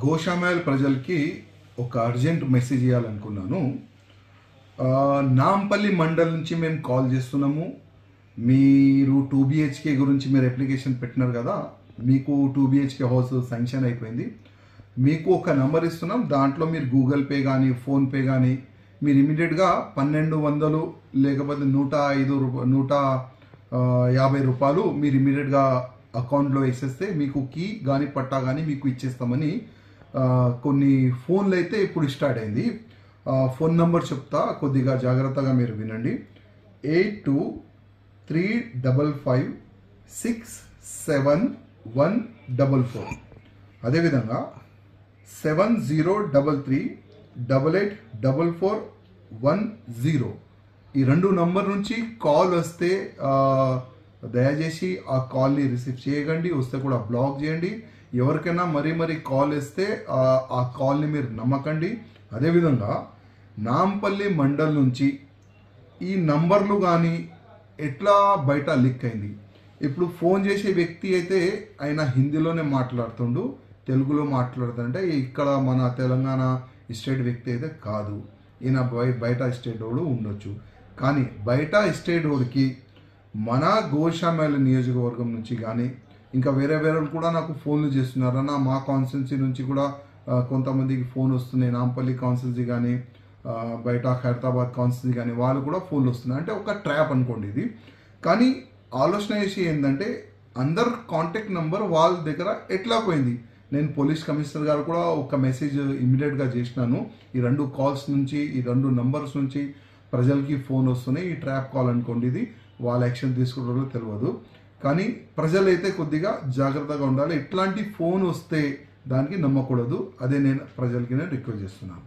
గోషామైల్ ప్రజలకి ఒక urgent message ఇవ్వాలనుకున్నాను. Nampally mandal నుంచి మేము కాల్ చేస్తున్నాము. మీరు 2 BHK గురించి మీరు అప్లికేషన్ పెట్టినారు కదా, మీకు 2 BHK హౌస్ శాంక్షన్ అయిపోయింది. మీకు ఒక నంబర్ ఇస్తున్నాం, దాంట్లో మీరు గూగుల్ పే కానీ ఫోన్పే కానీ మీరు ఇమీడియట్గా 1200 లేకపోతే 150 రూపాయలు మీరు ఇమీడియట్గా అకౌంట్లో వేసేస్తే మీకు కీ కానీ పట్టా కానీ మీకు ఇచ్చేస్తామని కొన్ని ఫోన్లు అయితే ఇప్పుడు స్టార్ట్ అయింది. ఫోన్ నంబర్ చెప్తా, కొద్దిగా జాగ్రత్తగా మీరు వినండి. 8235567144. అదేవిధంగా 7033884410. ఈ 2 నంబర్ నుంచి కాల్ వస్తే దయచేసి ఆ కాల్ని రిసీవ్ చేయకండి, వస్తే కూడా బ్లాక్ చేయండి. ఎవరికైనా మరీ కాల్ వస్తే ఆ కాల్ని మీరు నమ్మకండి. అదేవిధంగా నాంపల్లి మండల్ నుంచి ఈ నంబర్లు కానీ ఎట్లా బయట లీక్ అయింది. ఇప్పుడు ఫోన్ చేసే వ్యక్తి అయితే ఆయన హిందీలోనే మాట్లాడుతుండు, తెలుగులో మాట్లాడుతుంటే ఇక్కడ మన తెలంగాణ స్టేట్ వ్యక్తి అయితే కాదు, ఈయన బయట స్టేట్ వాడు ఉండొచ్చు. కానీ బయట స్టేట్ వాడికి మన గోషామైల్ నియోజకవర్గం నుంచి కానీ ఇంకా వేరే కూడా నాకు ఫోన్లు చేస్తున్నారన్న, మా కాన్స్టిట్యున్సీ నుంచి కూడా కొంతమందికి ఫోన్ వస్తున్నాయి. నాంపల్లి కాన్స్టిట్యున్సీ కానీ బయట ఖైరతాబాద్ కాన్స్టిట్యున్సీ కానీ వాళ్ళు కూడా ఫోన్లు వస్తున్నాయి. అంటే ఒక ట్రాప్ అనుకోండి ఇది. కానీ ఆలోచన చేసి ఏంటంటే అందరు కాంటాక్ట్ నెంబర్ వాళ్ళ దగ్గర ఎట్లా పోయింది. నేను పోలీస్ కమిషనర్ గారు కూడా ఒక మెసేజ్ ఇమీడియట్గా చేసినాను. ఈ 2 కాల్స్ నుంచి, ఈ 2 నంబర్స్ నుంచి ప్రజలకి ఫోన్ వస్తున్నాయి. ఈ ట్రాప్ కాల్ అనుకోండి, ఇది వాళ్ళ యాక్షన్ తీసుకుంటారో తెలియదు. కానీ ప్రజలైతే కొద్దిగా జాగ్రత్తగా ఉండాలి. ఇట్లాంటి ఫోన్ వస్తే దానికి నమ్మకూడదు. అదే నేను ప్రజలకి రిక్వెస్ట్ చేస్తున్నాను.